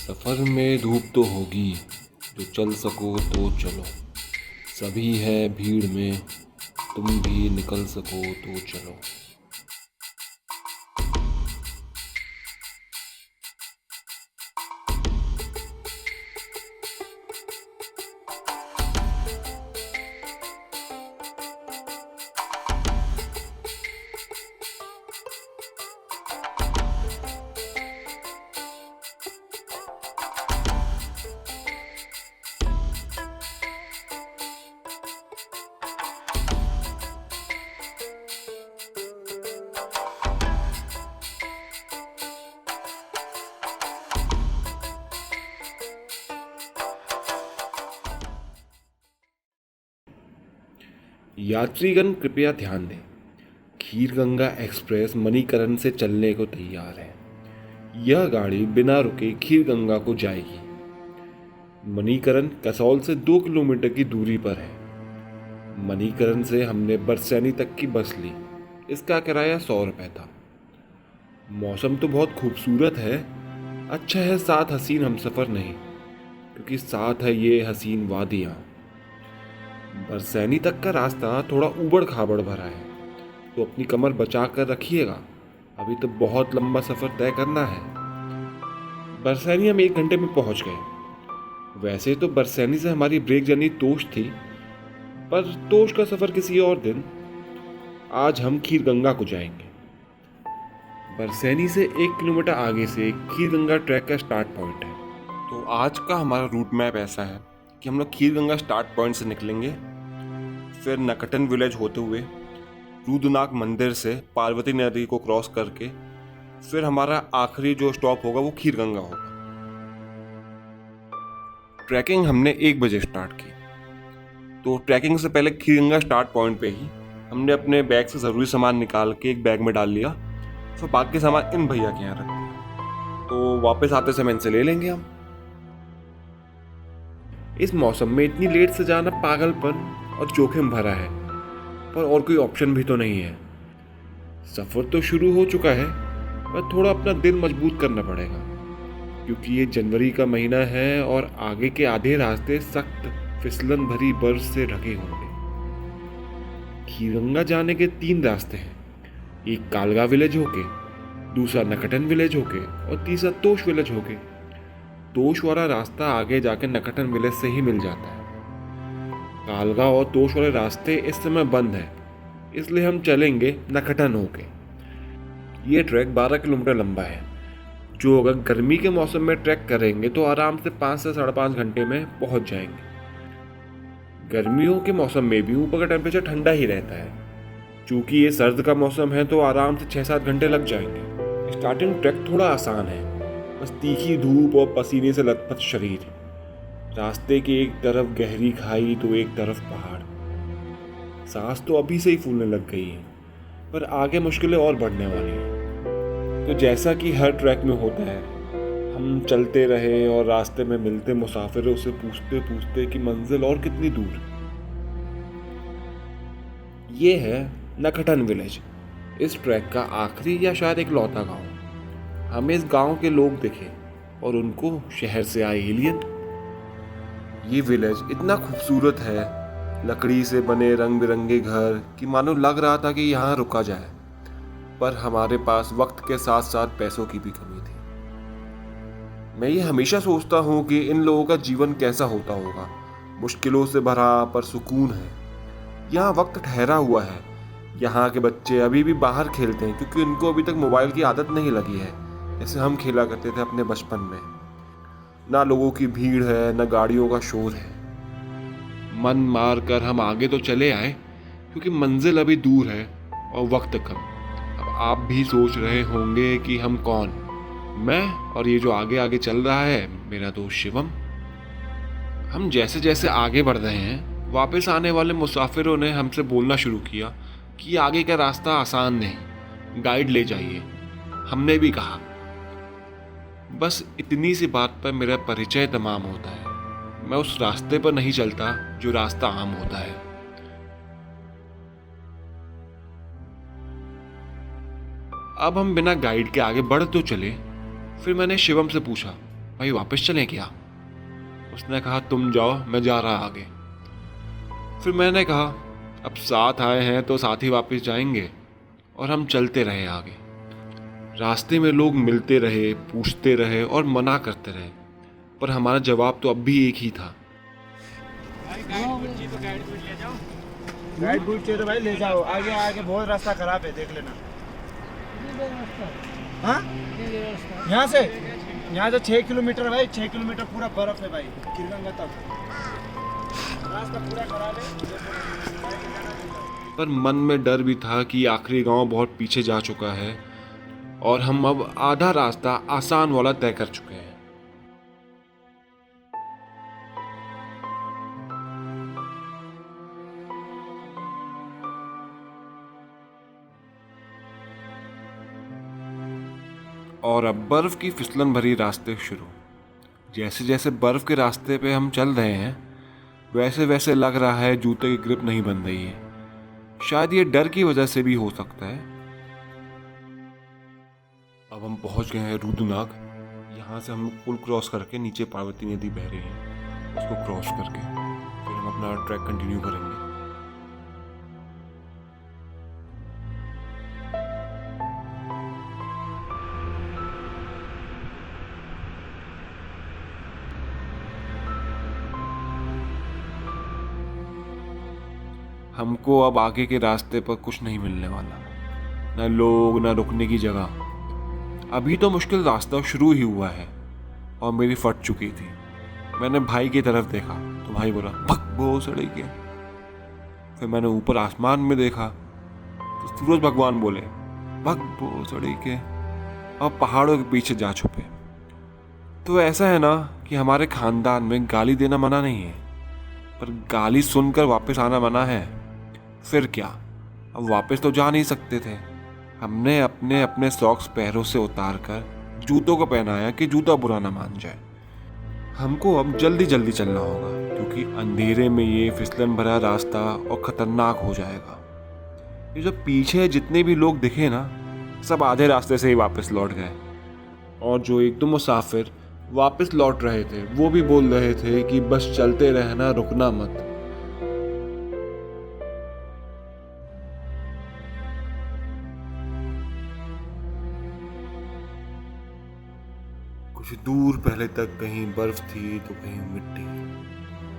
सफ़र में धूप तो होगी, जो चल सको तो चलो। सभी है भीड़ में, तुम भी निकल सको तो चलो। यात्रीगण कृपया ध्यान दें, खीरगंगा एक्सप्रेस मणिकरण से चलने को तैयार है। यह गाड़ी बिना रुके खीरगंगा को जाएगी। मणिकरण कसौल से 2 किलोमीटर की दूरी पर है। मणिकरण से हमने बरसैनी तक की बस ली। इसका किराया 100 रुपये था। मौसम तो बहुत खूबसूरत है। अच्छा है साथ हसीन हमसफ़र नहीं, क्योंकि साथ है ये हसीन वादियाँ। बरसैनी तक का रास्ता थोड़ा ऊबड़ खाबड़ भरा है, तो अपनी कमर बचा कर रखिएगा। अभी तो बहुत लंबा सफ़र तय करना है। बरसैनी हम 1 घंटे में पहुंच गए। वैसे तो बरसैनी से हमारी ब्रेक जर्नी तोश थी, पर तोश का सफ़र किसी और दिन। आज हम खीरगंगा को जाएंगे। बरसैनी से 1 किलोमीटर आगे से खीरगंगा ट्रैक का स्टार्ट पॉइंट है। तो आज का हमारा रूट मैप ऐसा है कि हम लोग खीरगंगा स्टार्ट पॉइंट से निकलेंगे, फिर नकटन विलेज होते हुए रुद्रनाथ मंदिर से पार्वती नदी को क्रॉस करके फिर हमारा आखिरी जो स्टॉप होगा वो खीरगंगा होगा। ट्रैकिंग हमने 1 बजे स्टार्ट की, तो ट्रैकिंग से पहले खीरगंगा स्टार्ट पॉइंट पे ही हमने अपने बैग से ज़रूरी सामान निकाल के एक बैग में डाल लिया। फिर बाकी सामान इन भैया के यहाँ रख दिया, तो वापस आते समय इनसे ले लेंगे हम। इस मौसम में इतनी लेट से जाना पागलपन और जोखिम भरा है, पर और कोई ऑप्शन भी तो नहीं है। सफ़र तो शुरू हो चुका है, पर थोड़ा अपना दिल मजबूत करना पड़ेगा, क्योंकि ये जनवरी का महीना है और आगे के आधे रास्ते सख्त फिसलन भरी बर्फ से ढके होंगे। खीरगंगा जाने के 3 रास्ते हैं। एक कालगा विलेज होके, दूसरा नकटन विलेज होके और तीसरा तोश विलेज होके। तोश वाला रास्ता आगे जाके नकटन विलेज से ही मिल जाता है। कालगा और तोश वाले रास्ते इस समय बंद हैं, इसलिए हम चलेंगे नकटन होके। ये ट्रैक 12 किलोमीटर लंबा है, जो अगर गर्मी के मौसम में ट्रैक करेंगे तो आराम से 5 से 5.5 घंटे में पहुंच जाएंगे। गर्मियों के मौसम में भी ऊपर का टेम्परेचर ठंडा ही रहता है। चूँकि ये सर्द का मौसम है तो आराम से 6-7 घंटे लग जाएंगे। स्टार्टिंग ट्रैक थोड़ा आसान है, बस तीखी धूप और पसीने से लथपथ शरीर। रास्ते की एक तरफ गहरी खाई तो एक तरफ पहाड़। सांस तो अभी से ही फूलने लग गई है, पर आगे मुश्किलें और बढ़ने वाली हैं। तो जैसा कि हर ट्रैक में होता है, हम चलते रहे और रास्ते में मिलते मुसाफिरों से पूछते पूछते कि मंजिल और कितनी दूर। ये है नकटन विलेज, इस ट्रैक का आखिरी या शायद एक लौता गांव। हमें इस गांव के लोग दिखे और उनको शहर से आए एलियन। ये विलेज इतना खूबसूरत है, लकड़ी से बने रंग बिरंगे घर, कि मानो लग रहा था कि यहाँ रुका जाए। पर हमारे पास वक्त के साथ साथ पैसों की भी कमी थी। मैं ये हमेशा सोचता हूँ कि इन लोगों का जीवन कैसा होता होगा। मुश्किलों से भरा पर सुकून है। यहाँ वक्त ठहरा हुआ है। यहाँ के बच्चे अभी भी बाहर खेलते हैं, क्योंकि उनको अभी तक मोबाइल की आदत नहीं लगी है, जैसे हम खेला करते थे अपने बचपन में। ना लोगों की भीड़ है, ना गाड़ियों का शोर है। मन मार कर हम आगे तो चले आए, क्योंकि मंजिल अभी दूर है और वक्त कम। अब आप भी सोच रहे होंगे कि हम कौन, मैं और ये जो आगे आगे चल रहा है मेरा दोस्त शिवम। हम जैसे जैसे आगे बढ़ रहे हैं, वापस आने वाले मुसाफिरों ने हमसे बोलना शुरू किया कि आगे का रास्ता आसान नहीं, गाइड ले जाइए। हमने भी कहा। बस इतनी सी बात पर मेरा परिचय तमाम होता है। मैं उस रास्ते पर नहीं चलता जो रास्ता आम होता है। अब हम बिना गाइड के आगे बढ़ तो चले। फिर मैंने शिवम से पूछा, भाई वापस चलें क्या? उसने कहा तुम जाओ, मैं जा रहा आगे। फिर मैंने कहा अब साथ आए हैं तो साथ ही वापस जाएंगे, और हम चलते रहे आगे। रास्ते में लोग मिलते रहे, पूछते रहे और मना करते रहे, पर हमारा जवाब तो अब भी एक ही था। गाइड बुक चाहिए तो भाई ले जाओ, आगे आगे बहुत रास्ता खराब है, देख लेना। हाँ, यहाँ से 6 किलोमीटर भाई, 6 किलोमीटर पूरा बर्फ है भाई, किरगंगा तक रास्ता पूरा खराब है। पर मन में डर भी था कि आखिरी गांव बहुत पीछे जा चुका है और हम अब आधा रास्ता आसान वाला तय कर चुके हैं। और अब बर्फ की फिसलन भरी रास्ते शुरू। जैसे जैसे बर्फ के रास्ते पे हम चल रहे हैं, वैसे वैसे लग रहा है जूते की ग्रिप नहीं बन रही है। शायद ये डर की वजह से भी हो सकता है। अब हम पहुंच गए हैं रुद्रनाग। यहाँ से हम लोग पुल क्रॉस करके नीचे पार्वती नदी बह रही है, उसको क्रॉस करके फिर हम अपना ट्रैक कंटिन्यू करेंगे। हमको अब आगे के रास्ते पर कुछ नहीं मिलने वाला, न लोग न रुकने की जगह। अभी तो मुश्किल रास्ता शुरू ही हुआ है और मेरी फट चुकी थी। मैंने भाई की तरफ देखा तो भाई बोला भग वो सड़ी के। फिर मैंने ऊपर आसमान में देखा तो सूरज भगवान बोले भग वो सड़ी के, और पहाड़ों के पीछे जा छुपे। तो ऐसा है ना कि हमारे खानदान में गाली देना मना नहीं है, पर गाली सुनकर वापस आना मना है। फिर क्या, अब वापस तो जा नहीं सकते थे। हमने अपने अपने सॉक्स पैरों से उतार कर जूतों को पहनाया कि जूता बुरा ना मान जाए। हमको अब जल्दी जल्दी चलना होगा, क्योंकि अंधेरे में ये फिसलन भरा रास्ता और खतरनाक हो जाएगा। ये जो पीछे जितने भी लोग दिखे ना, सब आधे रास्ते से ही वापस लौट गए। और जो एक दो मुसाफिर वापस लौट रहे थे, वो भी बोल रहे थे कि बस चलते रहना, रुकना मत। कुछ दूर पहले तक कहीं बर्फ थी तो कहीं मिट्टी।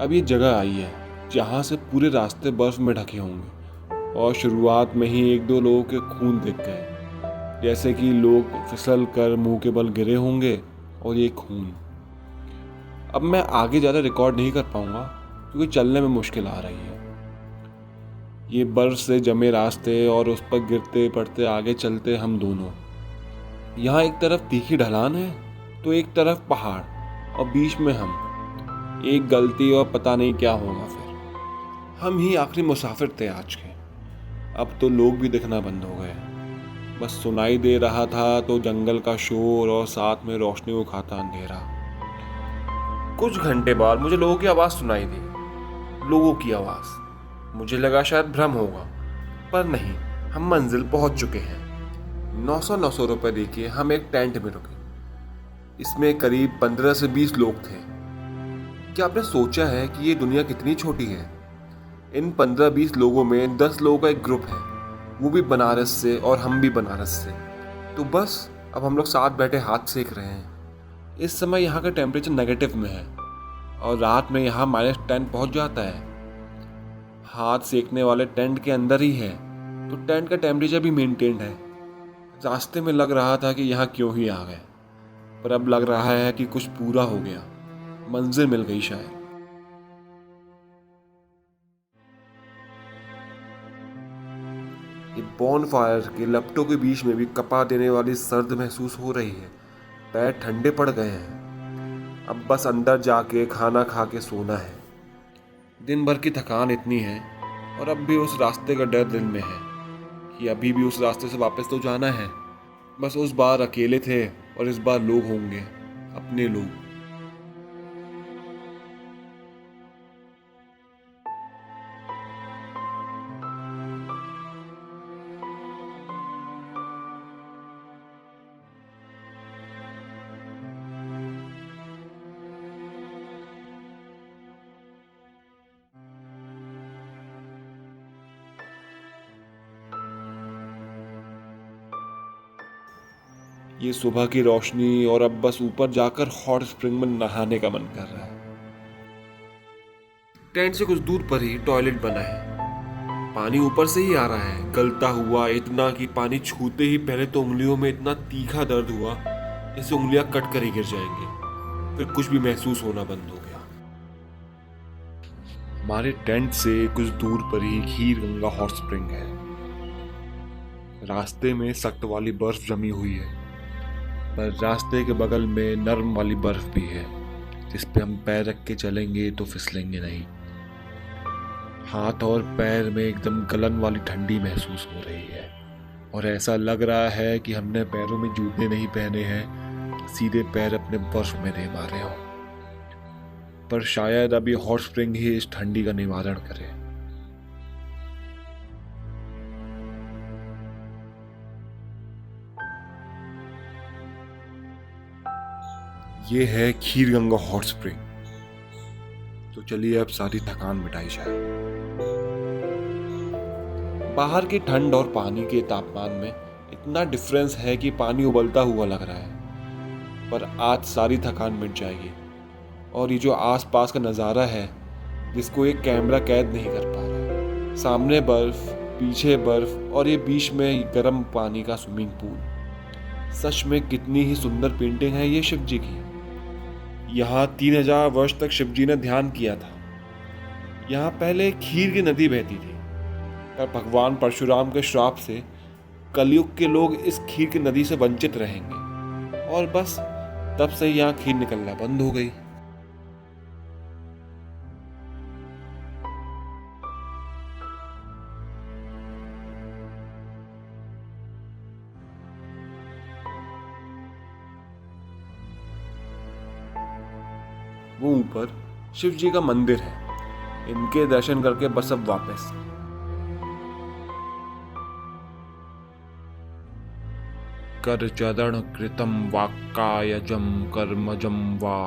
अब ये जगह आई है जहाँ से पूरे रास्ते बर्फ में ढके होंगे, और शुरुआत में ही एक दो लोगों के खून दिख गए, जैसे कि लोग फिसल कर मुंह के बल गिरे होंगे। और ये खून, अब मैं आगे ज़्यादा रिकॉर्ड नहीं कर पाऊंगा क्योंकि चलने में मुश्किल आ रही है। ये बर्फ से जमे रास्ते और उस पर गिरते पड़ते आगे चलते हम दोनों। यहाँ एक तरफ तीखी ढलान है तो एक तरफ पहाड़, और बीच में हम। एक गलती और पता नहीं क्या होगा फिर। हम ही आखिरी मुसाफिर थे आज के। अब तो लोग भी दिखना बंद हो गए, बस सुनाई दे रहा था तो जंगल का शोर और साथ में रोशनी को खाता अंधेरा। कुछ घंटे बाद मुझे लोगों की आवाज़ सुनाई दी, लोगों की आवाज़। मुझे लगा शायद भ्रम होगा, पर नहीं, हम मंजिल पहुंच चुके हैं। 900 रुपये देके हम एक टेंट में रुके। इसमें करीब 15 से 20 लोग थे। क्या आपने सोचा है कि ये दुनिया कितनी छोटी है? इन 15-20 लोगों में 10 लोगों का एक ग्रुप है, वो भी बनारस से और हम भी बनारस से। तो बस अब हम लोग साथ बैठे हाथ सेक रहे हैं। इस समय यहाँ का टेम्परेचर नेगेटिव में है और रात में यहाँ -10 पहुँच जाता है। हाथ सेकने वाले टेंट के अंदर ही है, तो टेंट का टेम्परेचर भी मेंटेन्ड है। रास्ते में लग रहा था कि यहाँ क्यों ही आ गए, पर अब लग रहा है कि कुछ पूरा हो गया, मंजिल मिल गई शायद। ये बॉनफायर के लपटों के बीच में भी कपा देने वाली सर्द महसूस हो रही है। पैर ठंडे पड़ गए हैं। अब बस अंदर जाके खाना खा के सोना है। दिन भर की थकान इतनी है और अब भी उस रास्ते का डर दिल में है कि अभी भी उस रास्ते से वापस तो जाना है। बस उस बार अकेले थे और इस बार लोग होंगे, अपने लोग। ये सुबह की रोशनी और अब बस ऊपर जाकर हॉट स्प्रिंग में नहाने का मन कर रहा है। टेंट से कुछ दूर पर ही टॉयलेट बना है। पानी ऊपर से ही आ रहा है, गलता हुआ इतना कि पानी छूते ही पहले तो उंगलियों में इतना तीखा दर्द हुआ जैसे उंगलियां कट कर ही गिर जाएंगे। फिर कुछ भी महसूस होना बंद हो गया। हमारे टेंट से कुछ दूर पर ही खीर गंगा हॉट स्प्रिंग है। रास्ते में सख्त वाली बर्फ जमी हुई है, पर रास्ते के बगल में नरम वाली बर्फ भी है जिस पे हम पैर रख के चलेंगे तो फिसलेंगे नहीं। हाथ और पैर में एकदम गलन वाली ठंडी महसूस हो रही है और ऐसा लग रहा है कि हमने पैरों में जूते नहीं पहने हैं, सीधे पैर अपने बर्फ में दे मारे हो। पर शायद अब ये हॉट स्प्रिंग ही इस ठंडी का निवारण करे। ये है खीर गंगा हॉट स्प्रिंग। तो चलिए अब सारी थकान मिटाई जाए। बाहर की ठंड और पानी के तापमान में इतना डिफरेंस है कि पानी उबलता हुआ लग रहा है, पर आज सारी थकान मिट जाएगी। और ये जो आसपास का नज़ारा है जिसको एक कैमरा कैद नहीं कर पा रहा। सामने बर्फ, पीछे बर्फ और ये बीच में गर्म पानी का स्विमिंग पूल। सच में कितनी ही सुंदर पेंटिंग है ये शिव जी की। यहाँ 3000 वर्ष तक शिव जी ने ध्यान किया था। यहाँ पहले खीर की नदी बहती थी, पर भगवान परशुराम के श्राप से कलयुग के लोग इस खीर की नदी से वंचित रहेंगे और बस तब से यहाँ खीर निकलना बंद हो गई। वो ऊपर शिव जी का मंदिर है। इनके दर्शन करके बस अब वापस। कर चरण कृतम वाक्कायजम कर्मजम वा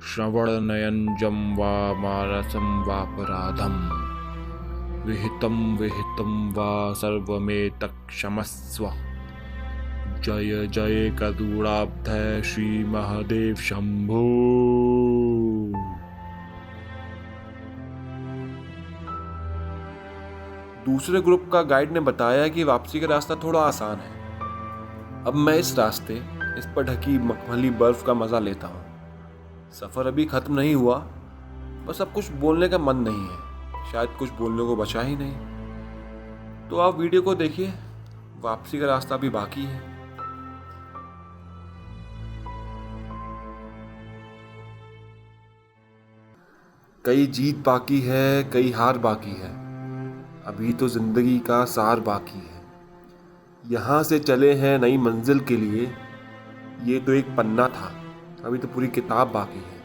श्रवण नयनजम वा मानसम वापराधम विहितम वा सर्वमेतत् क्षमस्व। जय जय करुणाब्धे श्री महादेव शंभो। दूसरे ग्रुप का गाइड ने बताया कि वापसी का रास्ता थोड़ा आसान है। अब मैं इस रास्ते, इस पर ढकी मखमली बर्फ का मजा लेता हूँ। सफर अभी खत्म नहीं हुआ, बस अब कुछ बोलने का मन नहीं है। शायद कुछ बोलने को बचा ही नहीं। तो आप वीडियो को देखिए, वापसी का रास्ता भी बाकी है। कई जीत बाकी है, कई हार बाकी है। अभी तो जिंदगी का सार बाकी है। यहाँ से चले हैं नई मंजिल के लिए। ये तो एक पन्ना था, अभी तो पूरी किताब बाकी है।